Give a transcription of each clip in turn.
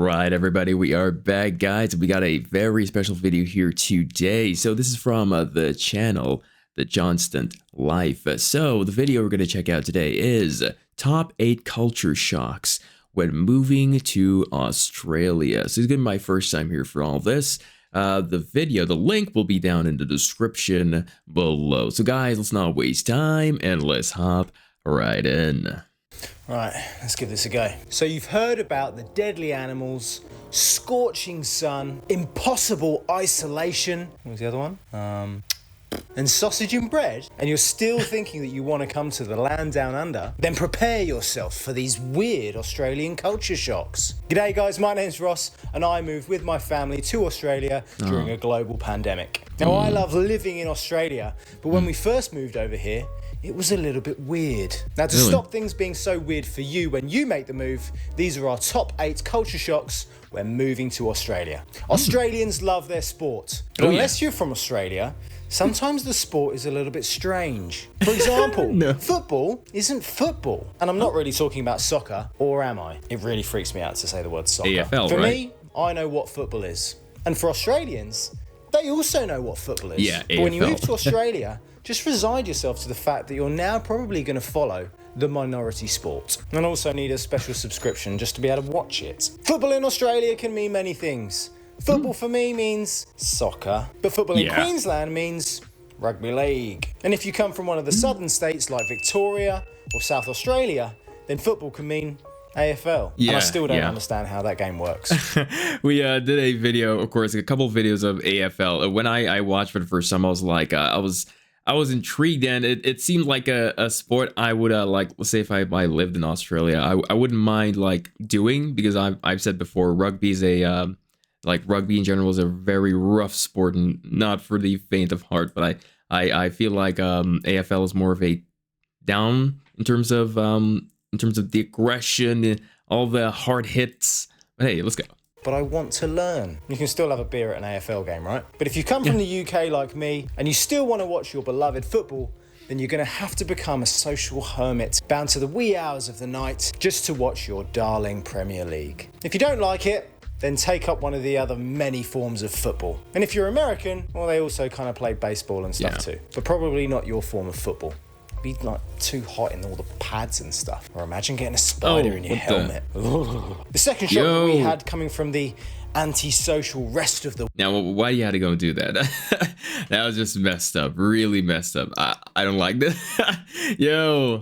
Alright everybody, we are back guys. We got a very special video here today. So this is from the channel, The Johnston Life. So the video we're going to check out today is Top 8 Culture Shocks when moving to Australia. So it's going to be my first time here for all this. The link will be down in the description below. So guys, let's not waste time and let's hop right in. Right, let's give this a go. So you've heard about the deadly animals, scorching sun, impossible isolation. What was the other one? And sausage and bread, and you're still thinking that you want to come to the land down under, then prepare yourself for these weird Australian culture shocks. G'day guys, my name's Ross, and I moved with my family to Australia during a global pandemic. Now I love living in Australia, but when we first moved over here, it was a little bit weird. Now to stop things being so weird for you when you make the move, these are our top 8 culture shocks when moving to Australia. Australians love their sport, but unless you're from Australia, sometimes the sport is a little bit strange. For example, football isn't football. And I'm not really talking about soccer, or am I? It really freaks me out to say the word soccer. AFL, for right? me, I know what football is. And for Australians, they also know what football is. Yeah, but when you AFL. move to Australia, just resign yourself to the fact that you're now probably going to follow the minority sport. And also need a special subscription just to be able to watch it. Football in Australia can mean many things. Football for me means soccer, but football in Queensland means rugby league. And if you come from one of the southern states like Victoria or South Australia, then football can mean AFL. And I still don't understand how that game works. We did a video, of course, a couple of videos of AFL. When I watched for the first time, I was like, I was intrigued, and it seemed like a sport I would like. Let's say if I lived in Australia, I wouldn't mind like doing, because I've said before, rugby is a like rugby in general is a very rough sport and not for the faint of heart. But I feel like AFL is more of a down in terms of the aggression, all the hard hits. But hey, let's go. But I want to learn. You can still have a beer at an AFL game, right? But if you come from the UK like me and you still want to watch your beloved football, then you're going to have to become a social hermit, bound to the wee hours of the night just to watch your darling Premier League. If you don't like it, then take up one of the other many forms of football. And if you're American, well, they also kind of play baseball and stuff too, but probably not your form of football. Be like too hot in all the pads and stuff. Or imagine getting a spider in your helmet. The second shock that we had coming from the antisocial rest of the Now, why you had to go and do that? That was just messed up, really messed up. I don't like this.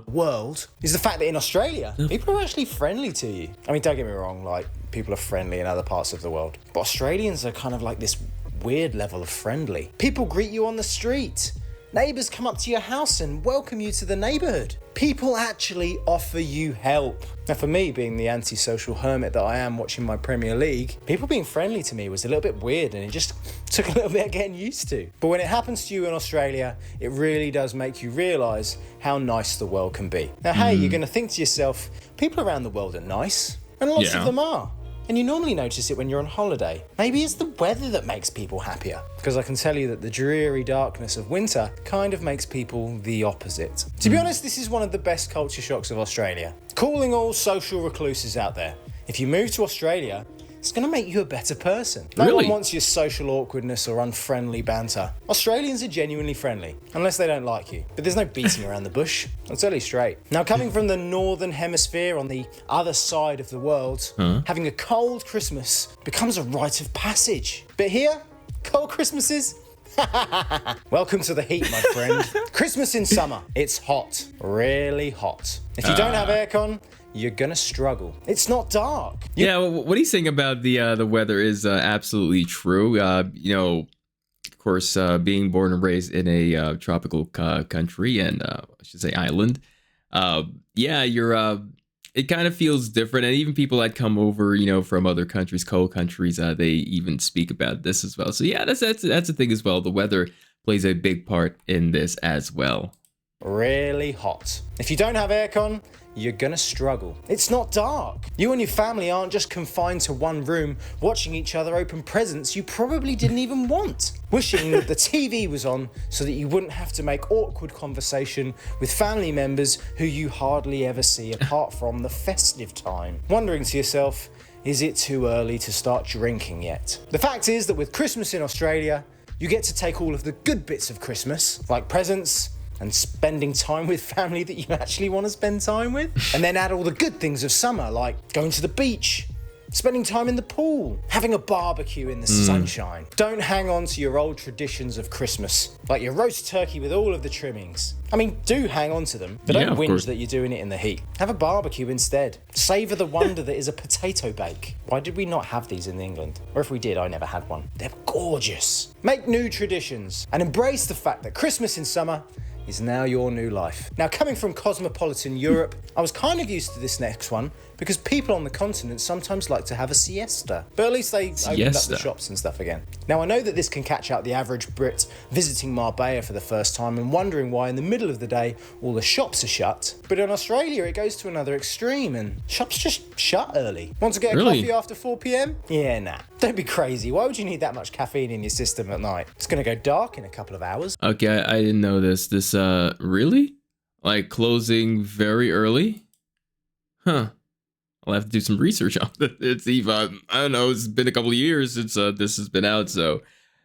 world is the fact that in Australia, people are actually friendly to you. I mean, don't get me wrong, like people are friendly in other parts of the world, but Australians are kind of like this weird level of friendly. People greet you on the street. Neighbours come up to your house and welcome you to the neighbourhood. People actually offer you help. Now for me, being the antisocial hermit that I am watching my Premier League, people being friendly to me was a little bit weird, and it just took a little bit of getting used to. But when it happens to you in Australia, it really does make you realise how nice the world can be. Now hey, you're going to think to yourself, people around the world are nice, and lots of them are. And you normally notice it when you're on holiday. Maybe it's the weather that makes people happier. Because I can tell you that the dreary darkness of winter kind of makes people the opposite. To be honest, this is one of the best culture shocks of Australia. Calling all social recluses out there. If you move to Australia, it's going to make you a better person. No one wants your social awkwardness or unfriendly banter. Australians are genuinely friendly, unless they don't like you. But there's no beating around the bush. It's totally straight. Now, coming from the northern hemisphere on the other side of the world, having a cold Christmas becomes a rite of passage. But here, cold Christmases? Welcome to the heat, my friend. Christmas in summer. It's hot. Really hot. If you don't have aircon, you're gonna struggle. It's not dark. What he's saying about the weather is absolutely true. You know, of course, being born and raised in a tropical country, and I should say island, it kind of feels different. And even people that come over, you know, from other countries, cold countries, they even speak about this as well. So yeah, that's the thing as well. The weather plays a big part in this as well. Really hot. If you don't have aircon, you're gonna struggle. It's not dark. You and your family aren't just confined to one room watching each other open presents you probably didn't even want. Wishing that the TV was on so that you wouldn't have to make awkward conversation with family members who you hardly ever see apart from the festive time. Wondering to yourself, is it too early to start drinking yet? The fact is that with Christmas in Australia, you get to take all of the good bits of Christmas, like presents and spending time with family that you actually want to spend time with, and then add all the good things of summer, like going to the beach, spending time in the pool, having a barbecue in the sunshine. Don't hang on to your old traditions of Christmas, like your roast turkey with all of the trimmings. I mean, do hang on to them, but don't whinge that you're doing it in the heat. Have a barbecue instead. Savour the wonder that is a potato bake. Why did we not have these in England? Or if we did, I never had one. They're gorgeous. Make new traditions and embrace the fact that Christmas in summer is now your new life. Now, coming from cosmopolitan Europe, I was kind of used to this next one because people on the continent sometimes like to have a siesta. But at least they opened up the shops and stuff again. Now, I know that this can catch out the average Brit visiting Marbella for the first time and wondering why in the middle of the day all the shops are shut. But in Australia, it goes to another extreme and shops just shut early. Want to get a coffee after 4 p.m? Yeah, nah. Don't be crazy. Why would you need that much caffeine in your system at night? It's going to go dark in a couple of hours. Okay, I didn't know this. Really? Like closing very early? Huh. I'll have to do some research on it. It's even, I don't know, it's been a couple of years since this has been out, so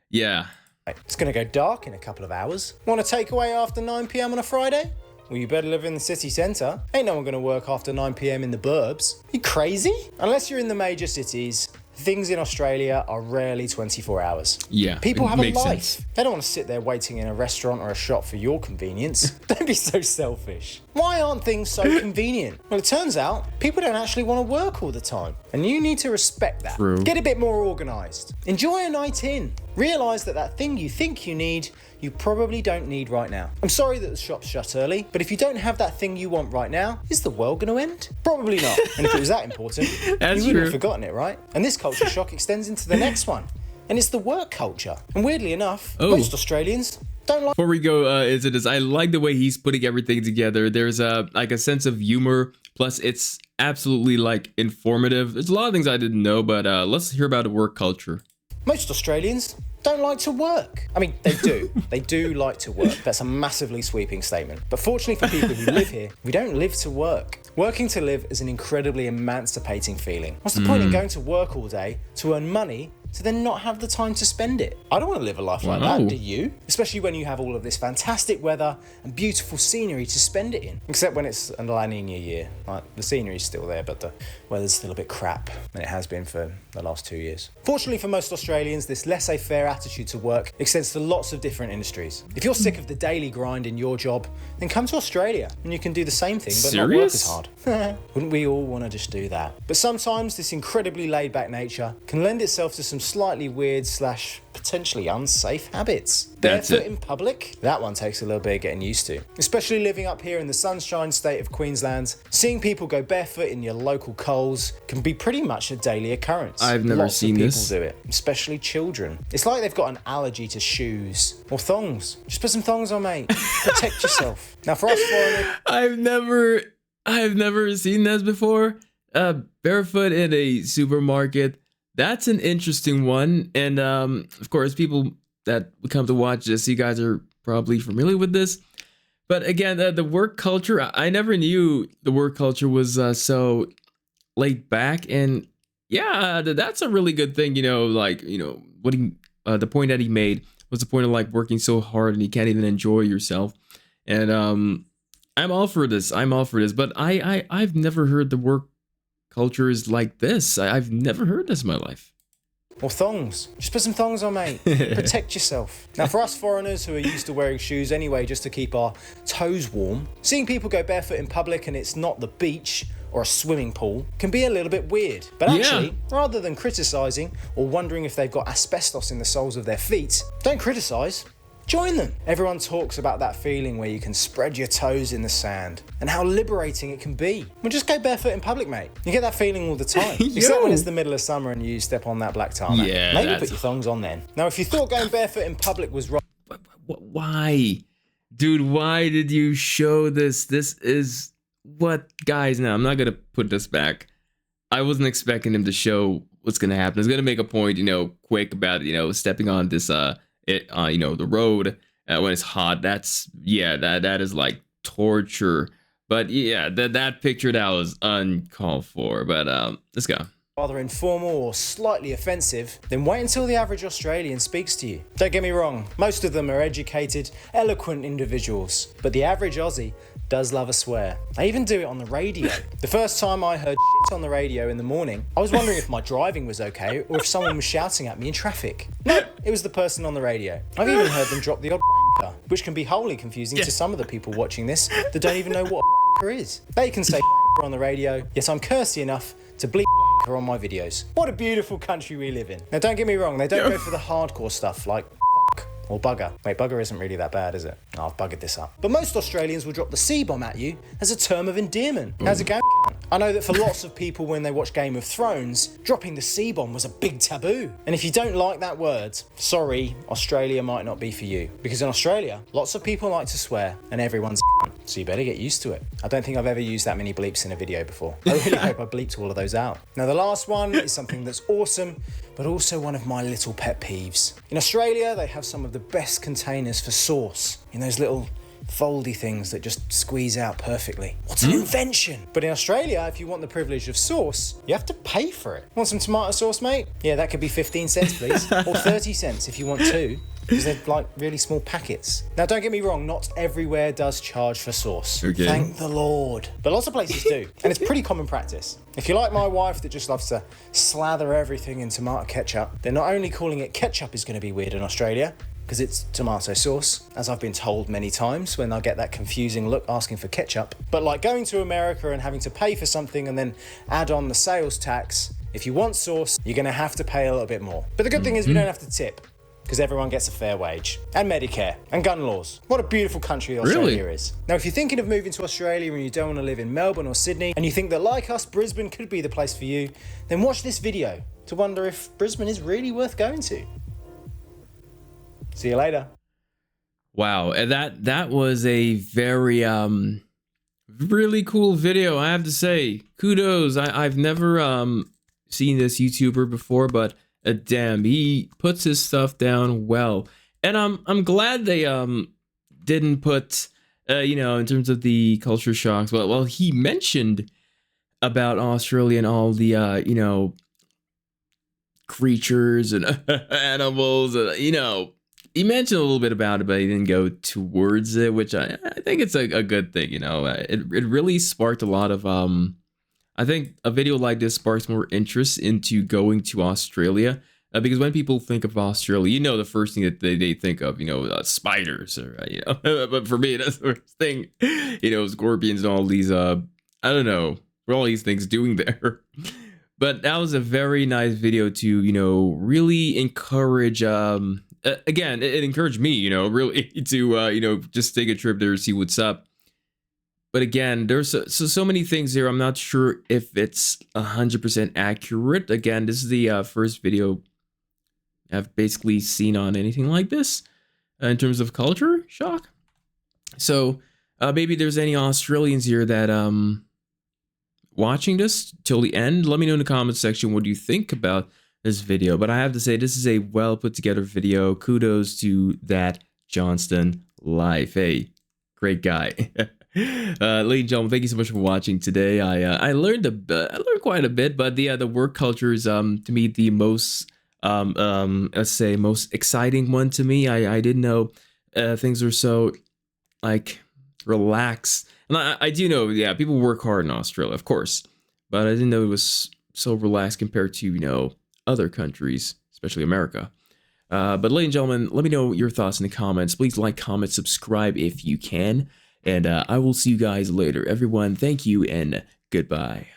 yeah. It's going to go dark in a couple of hours. Want a takeaway after 9 p.m. on a Friday? Well, you better live in the city centre. Ain't no one going to work after 9 p.m. in the burbs. You crazy? Unless you're in the major cities, things in Australia are rarely 24 hours. Yeah, people have a life. Sense. They don't want to sit there waiting in a restaurant or a shop for your convenience. Don't be so selfish. Why aren't things so convenient? Well, it turns out people don't actually want to work all the time. And you need to respect that. True. Get a bit more organised. Enjoy a night in. Realise that thing you think you need, you probably don't need right now. I'm sorry that the shop's shut early, but if you don't have that thing you want right now, is the world going to end? Probably not. And if it was that important, you wouldn't have forgotten it, right? And this culture shock extends into the next one. And it's the work culture. And weirdly enough, most Australians don't like... Before we go into this, I like the way he's putting everything together. There's like a sense of humor, plus it's absolutely like informative. There's a lot of things I didn't know, but let's hear about the work culture. Most Australians don't like to work. I mean, they do. They do like to work. That's a massively sweeping statement. But fortunately for people who live here, we don't live to work. Working to live is an incredibly emancipating feeling. What's the point in going to work all day to earn money to then not have the time to spend it? I don't want to live a life like that, do you? Especially when you have all of this fantastic weather and beautiful scenery to spend it in. Except when it's a La Nina year. Like, the scenery's still there, but the weather's still a bit crap, and it has been for the last 2 years. Fortunately for most Australians, this laissez-faire attitude to work extends to lots of different industries. If you're sick of the daily grind in your job, then come to Australia, and you can do the same thing, but not work as hard. Wouldn't we all want to just do that? But sometimes this incredibly laid-back nature can lend itself to some slightly weird / potentially unsafe habits. Barefoot in public? That one takes a little bit of getting used to. Especially living up here in the sunshine state of Queensland, seeing people go barefoot in your local Coles can be pretty much a daily occurrence. I've never seen this. Lots of people do it, especially children. It's like they've got an allergy to shoes or thongs. Just put some thongs on, mate. Protect yourself. Now for us foreigners... I've never seen this before. Barefoot in a supermarket. That's an interesting one. And of course, people that come to watch this, you guys are probably familiar with this. But again, the work culture, I never knew the work culture was so laid back. And yeah, that's a really good thing. You know, like, you know, what the point that he made was the point of like working so hard and you can't even enjoy yourself. And I'm all for this. But I've never heard the work culture is like this. I've never heard this in my life. Or thongs. Just put some thongs on, mate. Protect yourself. Now, for us foreigners who are used to wearing shoes anyway just to keep our toes warm, seeing people go barefoot in public and it's not the beach or a swimming pool can be a little bit weird. But actually, rather than criticising or wondering if they've got asbestos in the soles of their feet, don't criticise. Join them. Everyone talks about that feeling where you can spread your toes in the sand and how liberating it can be. Well, just go barefoot in public, mate. You get that feeling all the time. Except when it's the middle of summer and you step on that black tarmac. Yeah, maybe put your thongs on then. Now, if you thought going barefoot in public was wrong... Why? Dude, why did you show this? This is... What? Guys, now, I'm not going to put this back. I wasn't expecting him to show what's going to happen. He's going to make a point, you know, quick about, you know, stepping on this... you know, the road when it's hot. That's that is like torture. But yeah, that picture that was uncalled for. But let's go. rather informal or slightly offensive, then wait until the average Australian speaks to you. Don't get me wrong, most of them are educated, eloquent individuals, but the average Aussie does love a swear. They even do it on the radio. The first time I heard shit on the radio in the morning, I was wondering if my driving was okay or if someone was shouting at me in traffic. No, it was the person on the radio. I've even heard them drop the odd wanker, which can be wholly confusing to some of the people watching this that don't even know what a wanker is. They can say on the radio, yet I'm cursy enough to bleep on my videos. What a beautiful country we live in. Now don't get me wrong, they don't go for the hardcore stuff like fuck or bugger. Wait, bugger isn't really that bad, is it? Oh, I've buggered this up. But most Australians will drop the C-bomb at you as a term of endearment. How's it going? I know that for lots of people when they watch Game of Thrones, dropping the C-bomb was a big taboo. And if you don't like that word, sorry, Australia might not be for you. Because in Australia, lots of people like to swear and everyone's so you better get used to it. I don't think I've ever used that many bleeps in a video before. I really hope I bleeped all of those out. Now the last one is something that's awesome, but also one of my little pet peeves. In Australia, they have some of the best containers for sauce in those little foldy things that just squeeze out perfectly. What's an invention? But in Australia, if you want the privilege of sauce, you have to pay for it. Want some tomato sauce, mate? Yeah, that could be 15 cents, please. Or 30 cents if you want two, because they're like really small packets. Now, don't get me wrong, not everywhere does charge for sauce. Okay. Thank the Lord. But lots of places do, and it's pretty common practice. If you're like my wife that just loves to slather everything in tomato ketchup, then not only calling it ketchup is going to be weird in Australia, because it's tomato sauce, as I've been told many times when I get that confusing look asking for ketchup. But like going to America and having to pay for something and then add on the sales tax, if you want sauce, you're gonna have to pay a little bit more. But the good thing is we don't have to tip, because everyone gets a fair wage, and Medicare, and gun laws. What a beautiful country Australia is. Now, if you're thinking of moving to Australia and you don't want to live in Melbourne or Sydney, and you think that like us, Brisbane could be the place for you, then watch this video to wonder if Brisbane is really worth going to. See you later. Wow, and that was a very really cool video, I have to say. Kudos. I've never seen this YouTuber before, but damn, he puts his stuff down well. And I'm glad they didn't put you know, in terms of the culture shocks. Well, he mentioned about Australia and all the you know, creatures and animals, you know. He mentioned a little bit about it, but he didn't go towards it, which I think it's a good thing, you know. It really sparked a lot of, I think a video like this sparks more interest into going to Australia. Because when people think of Australia, you know, the first thing that they think of, you know, spiders, or, you know. But for me, that's the first thing, you know, scorpions and all these, I don't know, what all these things doing there. But that was a very nice video to, you know, really encourage, again, it encouraged me, you know, really to, you know, just take a trip there, see what's up. But again, there's so many things here. I'm not sure if it's 100% accurate. Again, this is the first video I've basically seen on anything like this in terms of culture shock. So maybe there's any Australians here that watching this till the end. Let me know in the comments section what you think about this video. But I have to say, this is a well put together video. Kudos to that Johnston Life. Hey, great guy. Ladies and gentlemen, thank you so much for watching today. I learned quite a bit, but the work culture is to me the most let's say most exciting one to me. I didn't know things were so like relaxed, and I do know, yeah, people work hard in Australia, of course, but I didn't know it was so relaxed compared to, you know, other countries, especially America. But ladies and gentlemen, let me know your thoughts in the comments. Please like, comment, subscribe if you can. And I will see you guys later. Everyone, thank you and goodbye.